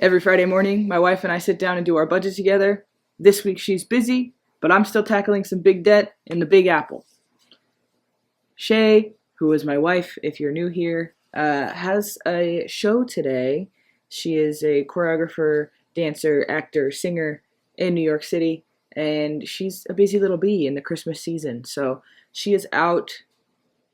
Every Friday morning, my wife and I sit down and do our budget together. This week she's busy, but I'm still tackling some big debt in the Big Apple. Shea, who is my wife, if you're new here, has a show today. She is a choreographer, dancer, actor, singer in New York City, and she's a busy little bee in the Christmas season. So she is out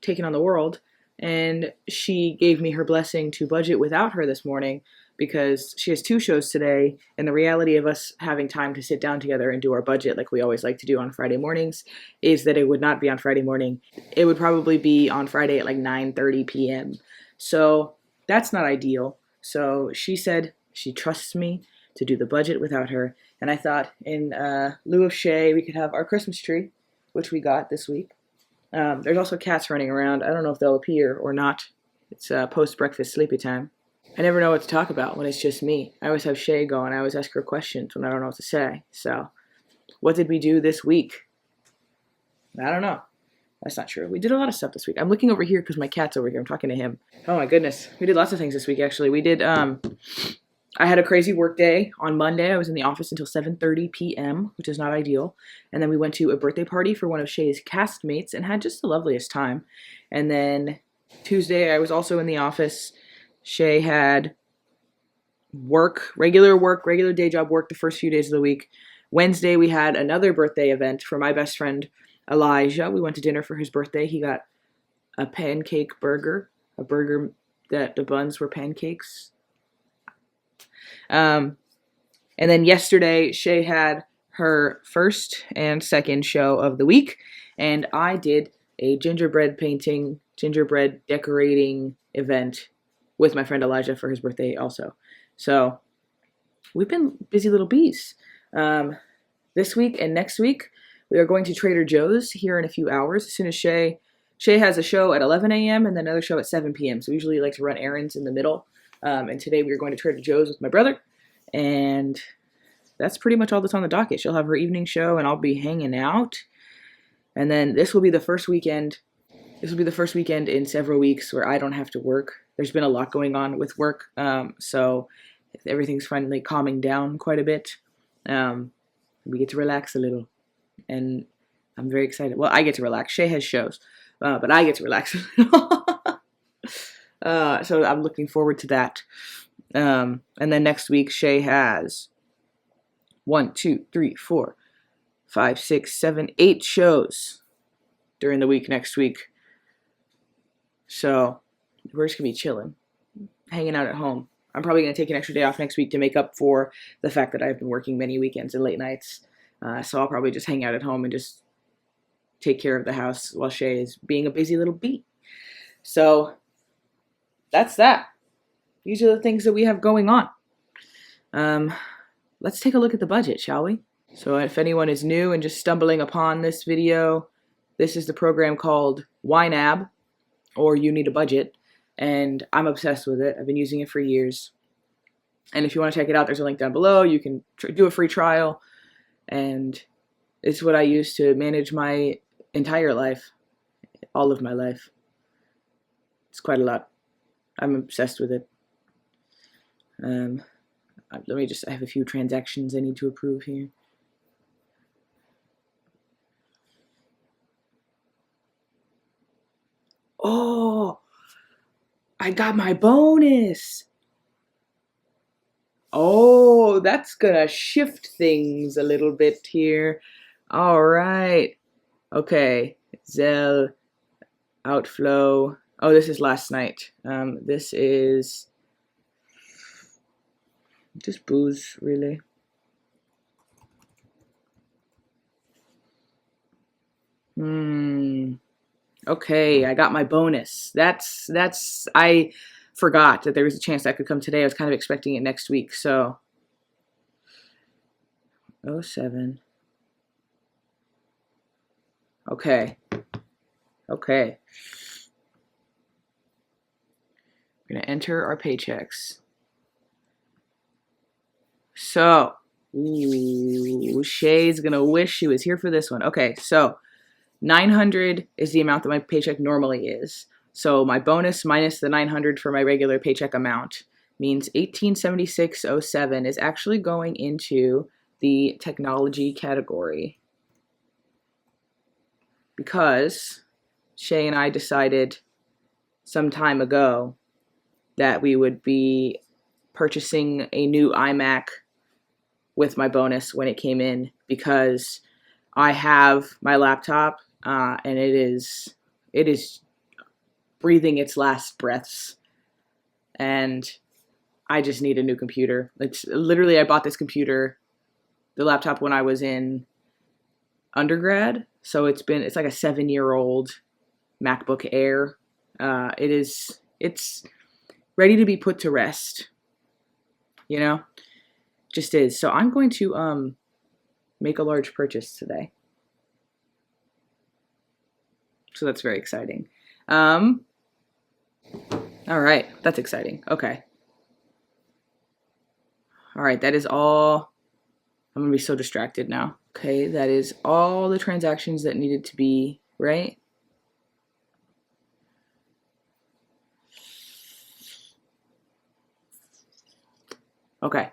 taking on the world, and she gave me her blessing to budget without her this morning because she has two shows today, and the reality of us having time to sit down together and do our budget like we always like to do on Friday mornings is that it would not be on Friday morning. It would probably be on Friday at like 9:30 p.m. So that's not ideal. So she said she trusts me to do the budget without her, and I thought in lieu of Shea, we could have our Christmas tree, which we got this week. There's also cats running around. I don't know if they'll appear or not. It's post-breakfast sleepy time. I never know what to talk about when it's just me. I always have Shea going. I always ask her questions when I don't know what to say. So, what did we do this week? I don't know. That's not true. We did a lot of stuff this week. I'm looking over here because my cat's over here. I'm talking to him. Oh my goodness. We did lots of things this week, actually. We did, I had a crazy work day. On Monday, I was in the office until 7:30 p.m., which is not ideal. And then we went to a birthday party for one of Shea's castmates and had just the loveliest time. And then Tuesday, I was also in the office. Shea had regular day job work the first few days of the week. Wednesday, we had another birthday event for my best friend, Elijah. We went to dinner for his birthday. He got a pancake burger, a burger that the buns were pancakes. And then yesterday, Shea had her first and second show of the week, and I did a gingerbread painting, gingerbread decorating event with my friend Elijah for his birthday also. So we've been busy little bees. This week and next week, we are going to Trader Joe's here in a few hours. As soon as Shea has a show at 11 a.m. and then another show at 7 p.m. So we usually like to run errands in the middle. And today we are going to Trader Joe's with my brother. And that's pretty much all that's on the docket. She'll have her evening show and I'll be hanging out. And then this will be the first weekend. This will be the first weekend in several weeks where I don't have to work. There's been a lot going on with work. So everything's finally calming down quite a bit. We get to relax a little. And I'm very excited. Well, I get to relax. Shea has shows. But I get to relax a little. So I'm looking forward to that. And then next week, Shea has 1, 2, 3, 4, 5, 6, 7, 8 shows during the week next week. So we're just going to be chilling, hanging out at home. I'm probably going to take an extra day off next week to make up for the fact that I've been working many weekends and late nights. So I'll probably just hang out at home and just take care of the house while Shea is being a busy little bee. So that's that. These are the things that we have going on. Let's take a look at the budget, shall we? So if anyone is new and just stumbling upon this video, this is the program called YNAB, or You Need a Budget, and I'm obsessed with it. I've been using it for years. And if you want to check it out, there's a link down below. You can do a free trial, and it's what I use to manage my entire life, all of my life. It's quite a lot. I'm obsessed with it. I have a few transactions I need to approve here. Oh, I got my bonus. Oh, that's gonna shift things a little bit here. All right. Okay. Zelle, outflow. Oh, this is last night. This is just booze, really. Okay, I got my bonus. I forgot that there was a chance that could come today. I was kind of expecting it next week, so. 07. Okay. Okay. We're going to enter our paychecks. So, Shea's going to wish she was here for this one. Okay, so $900 is the amount that my paycheck normally is. So my bonus minus the $900 for my regular paycheck amount means 1876-07 is actually going into the technology category because Shea and I decided some time ago that we would be purchasing a new iMac with my bonus when it came in because I have my laptop and it is breathing its last breaths, and I just need a new computer. It's literally, I bought this computer, the laptop, when I was in undergrad, so it's like a 7-year-old MacBook Air. It's ready to be put to rest, you know, just is. So I'm going to make a large purchase today. So that's very exciting. All right, that's exciting. Okay. All right, that is all. I'm gonna be so distracted now. Okay, that is all the transactions that needed to be, right? Okay.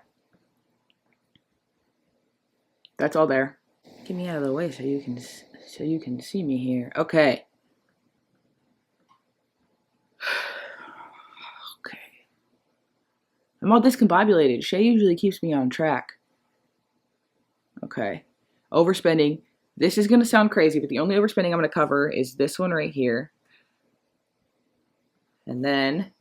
That's all there. Get me out of the way so you can see me here. Okay. Okay. I'm all discombobulated. Shea usually keeps me on track. Okay. Overspending. This is going to sound crazy, but the only overspending I'm going to cover is this one right here. And then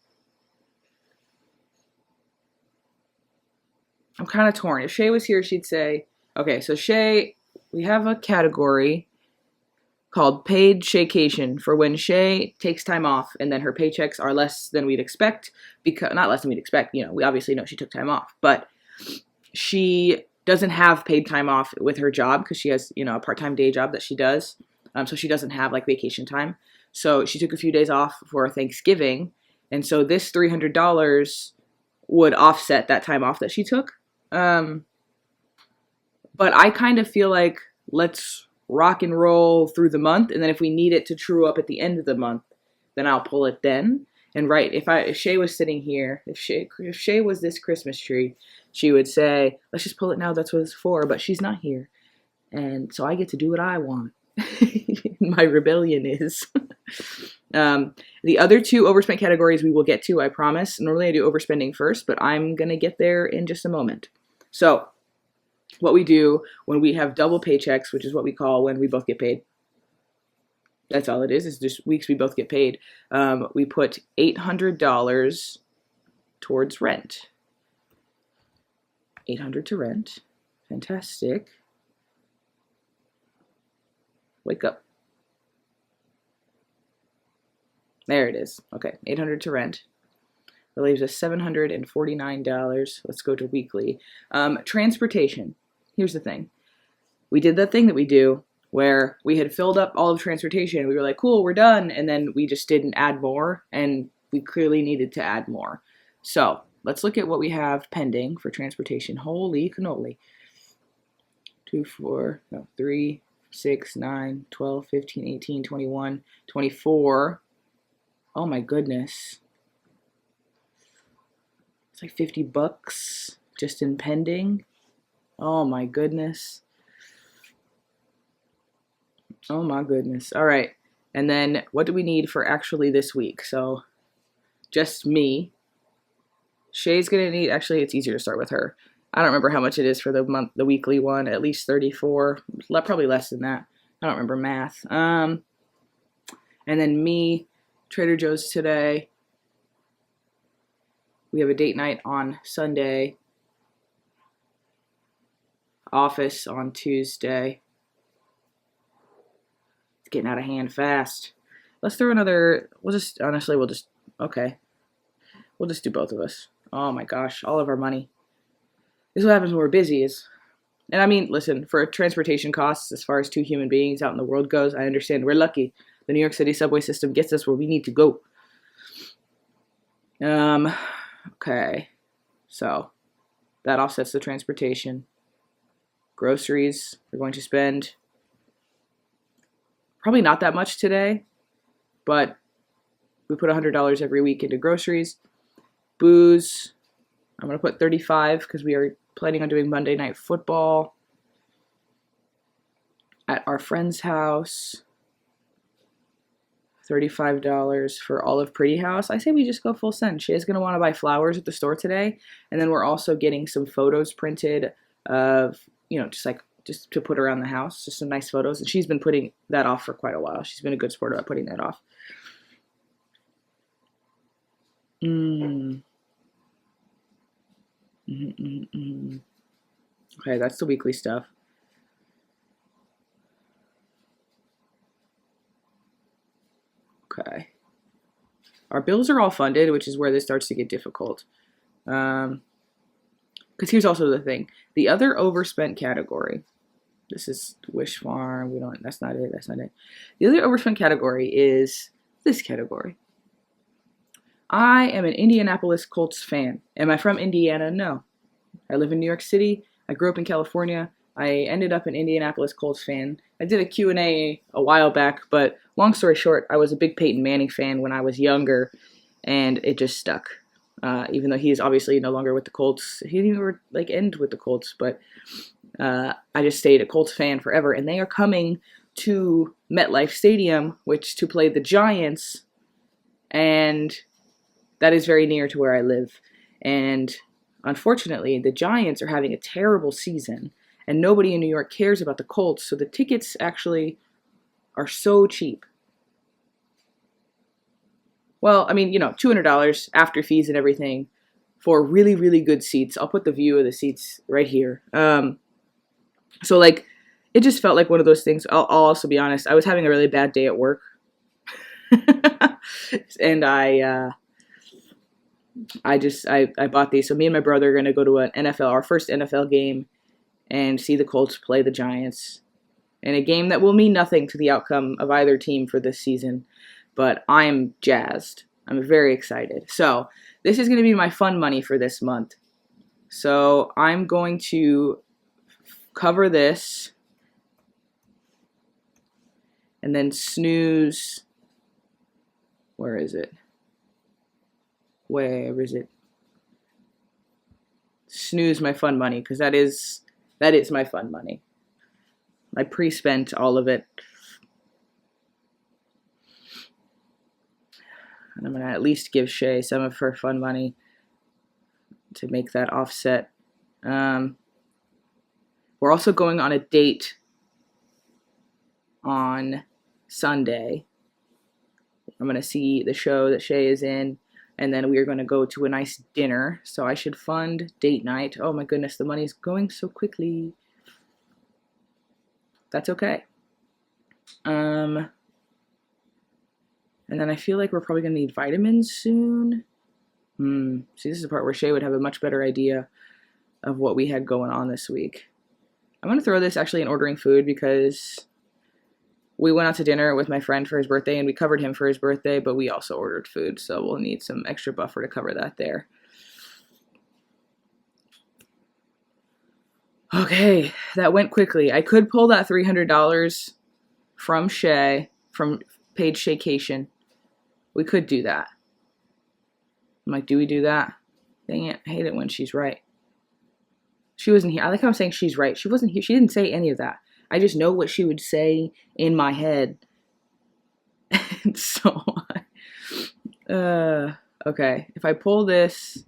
I'm kind of torn. If Shea was here, she'd say, okay, so Shea, we have a category called paid Shaycation for when Shea takes time off and then her paychecks are less than we'd expect, because not less than we'd expect, you know, we obviously know she took time off, but she doesn't have paid time off with her job because she has, you know, a part-time day job that she does. So she doesn't have like vacation time. So she took a few days off for Thanksgiving. And so this $300 would offset that time off that she took. But I kind of feel like let's rock and roll through the month, and then if we need it to true up at the end of the month, then I'll pull it then. And right, if Shea was sitting here, if Shea was this Christmas tree, she would say, let's just pull it now, that's what it's for, but she's not here. And so I get to do what I want. My rebellion is. The other two overspent categories we will get to, I promise. Normally I do overspending first, but I'm going to get there in just a moment. So what we do when we have double paychecks, which is what we call when we both get paid. That's all it is. It's just weeks we both get paid. We put $800 towards rent. $800 to rent. Fantastic. Wake up. There it is. Okay, $800 to rent. That leaves us $749. Let's go to weekly. Transportation. Here's the thing. We did that thing that we do where we had filled up all of transportation. We were like, cool, we're done. And then we just didn't add more, and we clearly needed to add more. So let's look at what we have pending for transportation. Holy cannoli. 3, 6, 9, 12, 15, 18, 21, 24. Oh my goodness. It's like $50 just in pending. Oh my goodness. Oh my goodness. All right. And then what do we need for actually this week? So just me. Shay's going to need, actually it's easier to start with her. I don't remember how much it is for the weekly one, at least 34, probably less than that. I don't remember math. And then me, Trader Joe's today. We have a date night on Sunday. Office on Tuesday. It's getting out of hand fast. Let's throw another, we'll just do both of us. Oh my gosh, all of our money. This is what happens when we're busy and I mean, listen, for transportation costs, as far as two human beings out in the world goes, I understand we're lucky. The New York City subway system gets us where we need to go. Okay, so that offsets the transportation. Groceries, we're going to spend probably not that much today, but we put $100 every week into groceries. Booze, I'm going to put 35 because we are planning on doing Monday Night Football at our friend's house. $35 for Olive Pretty House. I say we just go full send. Shea's going to want to buy flowers at the store today. And then we're also getting some photos printed of, just to put around the house, just some nice photos. And she's been putting that off for quite a while. She's been a good sport about putting that off. Okay, that's the weekly stuff. Okay. Our bills are all funded, which is where this starts to get difficult. Because here's also the thing. The other overspent category. This is Wish Farm. That's not it. The other overspent category is this category. I am an Indianapolis Colts fan. Am I from Indiana? No. I live in New York City. I grew up in California. I ended up an Indianapolis Colts fan. I did a Q&A a while back, but long story short, I was a big Peyton Manning fan when I was younger, and it just stuck. Even though he is obviously no longer with the Colts. He didn't even end with the Colts, but I just stayed a Colts fan forever. And they are coming to MetLife Stadium, to play the Giants, and that is very near to where I live. And unfortunately, the Giants are having a terrible season, and nobody in New York cares about the Colts, so the tickets actually are so cheap. Well, I mean, $200 after fees and everything for really, really good seats. I'll put the view of the seats right here. So it just felt like one of those things. I'll also be honest, I was having a really bad day at work. And I bought these. So me and my brother are going to go to our first NFL game, and see the Colts play the Giants in a game that will mean nothing to the outcome of either team for this season. But I'm jazzed. I'm very excited. So this is going to be my fun money for this month. So I'm going to cover this and then snooze. Where is it? Snooze my fun money, because that is my fun money. I pre-spent all of it. And I'm going to at least give Shea some of her fun money to make that offset. We're also going on a date on Sunday. I'm going to see the show that Shea is in, and then we are going to go to a nice dinner. So I should fund date night. Oh my goodness, the money's going so quickly. That's okay. And then I feel like we're probably going to need vitamins soon. See, this is the part where Shea would have a much better idea of what we had going on this week. I'm going to throw this actually in ordering food, because we went out to dinner with my friend for his birthday, and we covered him for his birthday, but we also ordered food, so we'll need some extra buffer to cover that there. Okay, that went quickly. I could pull that $300 from Shea, from paid Shaycation. We could do that. I'm like, do we do that? Dang it, I hate it when she's right. She wasn't here. I like how I'm saying she's right. She wasn't here. She didn't say any of that. I just know what she would say in my head. And so, okay. If I pull this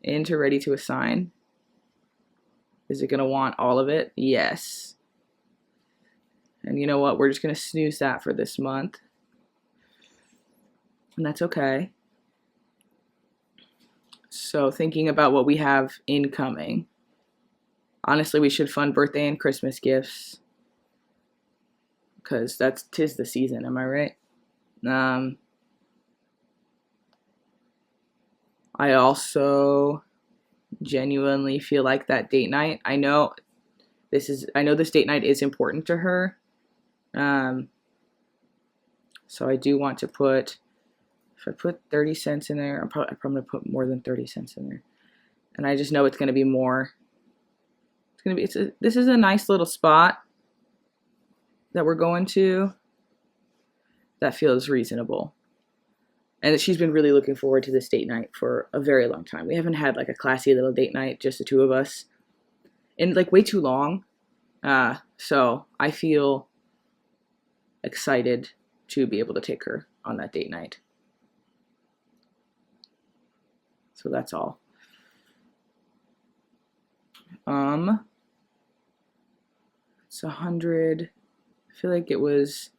into ready to assign, is it going to want all of it? Yes. And you know what? We're just going to snooze that for this month. And that's okay. So thinking about what we have incoming. Honestly, we should fund birthday and Christmas gifts, because tis the season. Am I right? I also genuinely feel like that date night. I know this date night is important to her. So I do want to put, if I put 30 cents in there, I'm probably going to put more than 30 cents in there. And I just know it's going to be more. This is a nice little spot that we're going to that feels reasonable. and that she's been really looking forward to this date night for a very long time. We haven't had like a classy little date night, just the two of us, in like way too long. So I feel excited to be able to take her on that date night. So that's all. It's 100. I feel like it was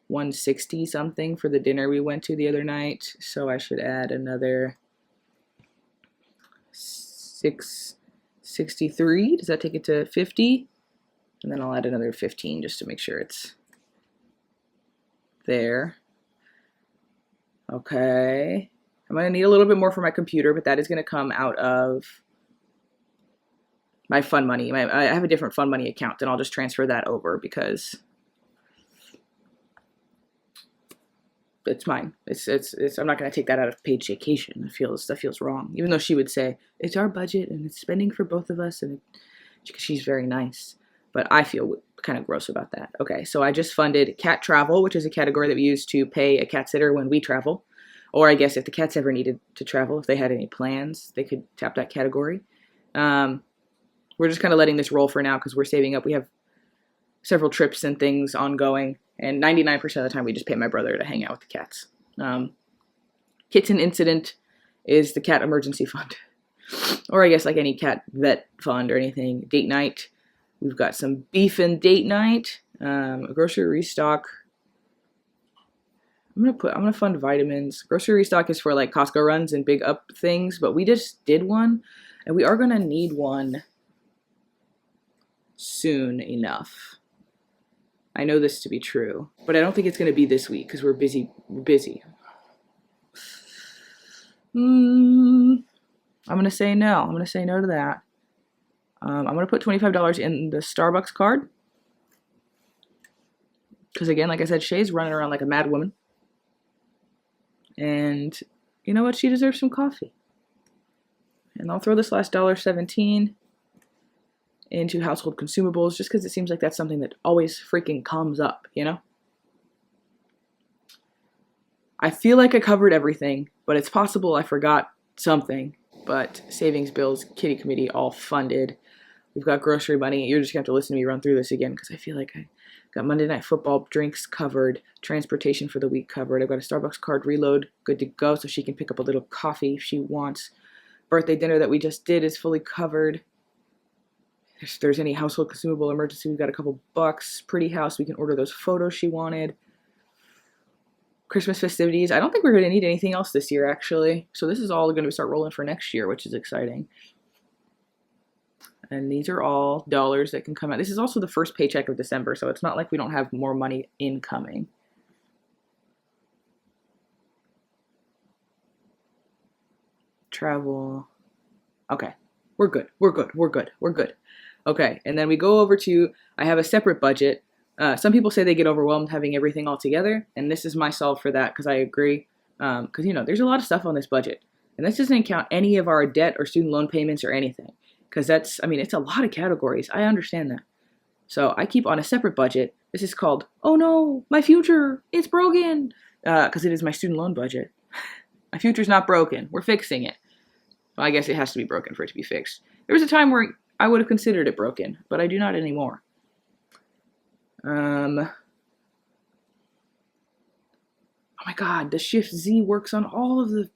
160 something for the dinner we went to the other night. So I should add another 663. Does that take it to 50? And then I'll add another 15 just to make sure it's there. Okay. I'm going to need a little bit more for my computer, but that is going to come out of my fund money. I have a different fund money account, and I'll just transfer that over because it's mine. It's I'm not going to take that out of paycheckation. That feels wrong. Even though she would say it's our budget and it's spending for both of us, and she's very nice. But I feel kind of gross about that. Okay, so I just funded cat travel, which is a category that we use to pay a cat sitter when we travel. Or I guess if the cats ever needed to travel, if they had any plans, they could tap that category. We're just kind of letting this roll for now because we're saving up. We have several trips and things ongoing. And 99% of the time, we just pay my brother to hang out with the cats. Kitten incident is the cat emergency fund. Or I guess like any cat vet fund or anything. Date night. We've got some beef and date night. A grocery restock. I'm gonna fund vitamins. Grocery restock is for like Costco runs and big up things, but we just did one, and we are gonna need one soon enough. I know this to be true, but I don't think it's gonna be this week because we're busy. I'm gonna say no. I'm gonna say no to that. I'm gonna put $25 in the Starbucks card because again, like I said, Shea's running around like a mad woman. And you know what? She deserves some coffee. And I'll throw this last $1.17 into household consumables just because it seems like that's something that always freaking comes up, you know? I feel like I covered everything, but it's possible I forgot something. But savings, bills, kitty committee, all funded. We've got grocery money. You're just going to have to listen to me run through this again because I feel like I got Monday Night Football drinks covered, transportation for the week covered. I've got a Starbucks card reload good to go so she can pick up a little coffee if she wants. Birthday dinner that we just did is fully covered. If there's any household consumable emergency, we've got a couple bucks. Pretty house, we can order those photos she wanted. Christmas festivities. I don't think we're going to need anything else this year, actually. So this is all going to start rolling for next year, which is exciting. And these are all dollars that can come out. This is also the first paycheck of December, so it's not like we don't have more money incoming. Travel. Okay. We're good. Okay, and then we go over to, I have a separate budget. Some people say they get overwhelmed having everything all together, and this is my solve for that because I agree. Because, you know, there's a lot of stuff on this budget. And this doesn't count any of our debt or student loan payments or anything. Because that's, I mean, it's a lot of categories. I understand that. So I keep on a separate budget. This is called, oh no, my future, it's broken. Because it is my student loan budget. My future's not broken. We're fixing it. Well, I guess it has to be broken for it to be fixed. There was a time where I would have considered it broken, but I do not anymore. Oh my God, the Shift Z works on all of the,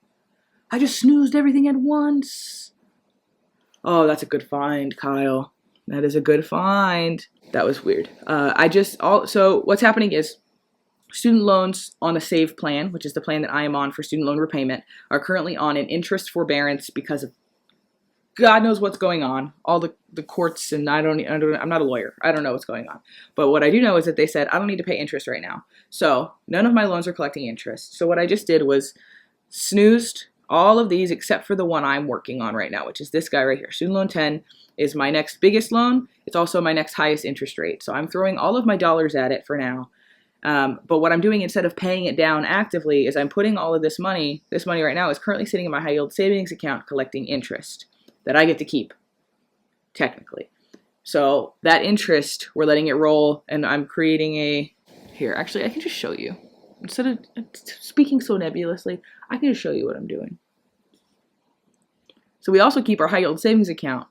I just snoozed everything at once. Oh, that's a good find, Kyle. That is a good find. That was weird. So what's happening is student loans on a SAVE plan, which is the plan that I am on for student loan repayment, are currently on an interest forbearance because of God knows what's going on. All the courts, and I'm not a lawyer. I don't know what's going on. But what I do know is that they said, I don't need to pay interest right now. So none of my loans are collecting interest. So what I just did was snoozed all of these except for the one I'm working on right now, which is this guy right here. Student Loan 10 is my next biggest loan. It's also my next highest interest rate. So I'm throwing all of my dollars at it for now. But what I'm doing instead of paying it down actively is I'm putting all of this money right now is currently sitting in my high yield savings account collecting interest that I get to keep, technically. So that interest, we're letting it roll, and I'm creating here, actually, I can just show you. instead of speaking so nebulously, I can just show you what I'm doing. So we also keep our high yield savings account.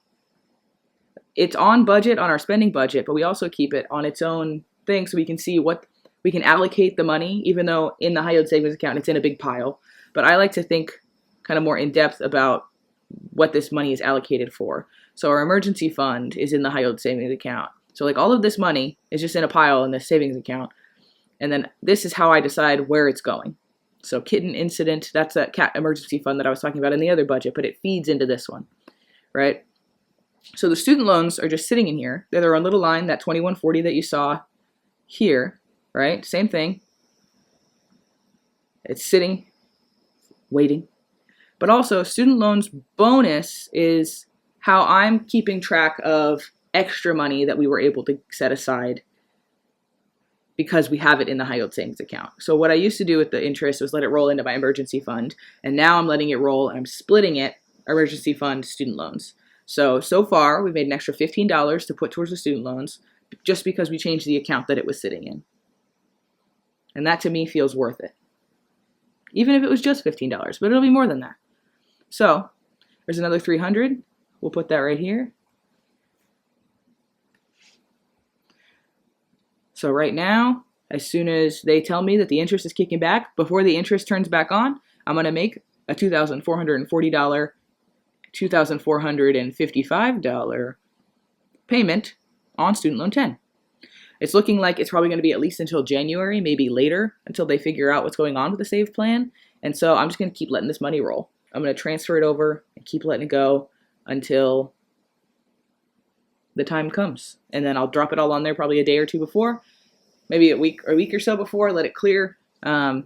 It's on budget, on our spending budget, but we also keep it on its own thing so we can see what we can allocate the money, even though in the high yield savings account it's in a big pile. But I like to think kind of more in depth about what this money is allocated for. So our emergency fund is in the high yield savings account. So like all of this money is just in a pile in the savings account. And then this is how I decide where it's going. So kitten incident, that's that cat emergency fund that I was talking about in the other budget, but it feeds into this one, right? So the student loans are just sitting in here. They're their own little line, that 2140 that you saw here, right? Same thing. It's sitting, waiting. But also student loans bonus is how I'm keeping track of extra money that we were able to set aside because we have it in the high yield savings account. So what I used to do with the interest was let it roll into my emergency fund. And now I'm letting it roll and I'm splitting it, emergency fund, student loans. So far we've made an extra $15 to put towards the student loans just because we changed the account that it was sitting in. And that to me feels worth it. Even if it was just $15, but it'll be more than that. So there's another 300. We'll put that right here. So right now, as soon as they tell me that the interest is kicking back, before the interest turns back on, I'm going to make a $2,440, $2,455 payment on student loan 10. It's looking like it's probably going to be at least until January, maybe later, until they figure out what's going on with the save plan. And so I'm just going to keep letting this money roll. I'm going to transfer it over and keep letting it go until the time comes. And then I'll drop it all on there probably a day or two before, maybe a week or so before, let it clear. And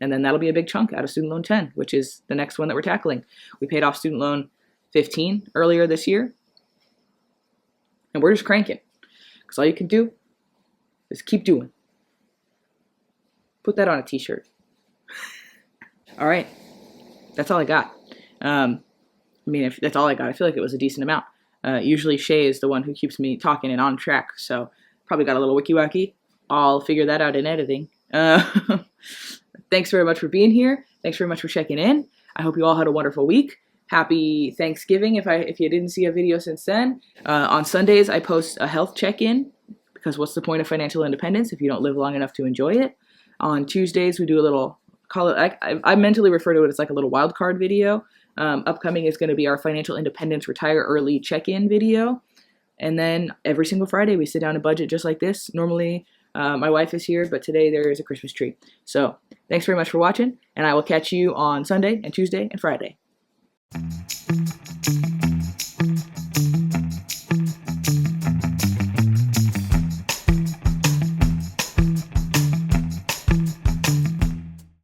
then that'll be a big chunk out of student loan 10, which is the next one that we're tackling. We paid off student loan 15 earlier this year. And we're just cranking. Because all you can do is keep doing. Put that on a t-shirt. All right. That's all I got. I mean, if that's all I got, I feel like it was a decent amount. Usually Shea is the one who keeps me talking and on track, so probably got a little wiki-wacky. I'll figure that out in editing. Thanks very much for being here. Thanks very much for checking in. I hope you all had a wonderful week. Happy Thanksgiving if you didn't see a video since then. On Sundays, I post a health check-in, because what's the point of financial independence if you don't live long enough to enjoy it? On Tuesdays, we do a little, I mentally refer to it as like a little wild card video. Upcoming is going to be our financial independence retire early check-in video. And then every single Friday we sit down and budget just like this. Normally my wife is here, but today there is a Christmas tree. So thanks very much for watching, and I will catch you on Sunday and Tuesday and Friday.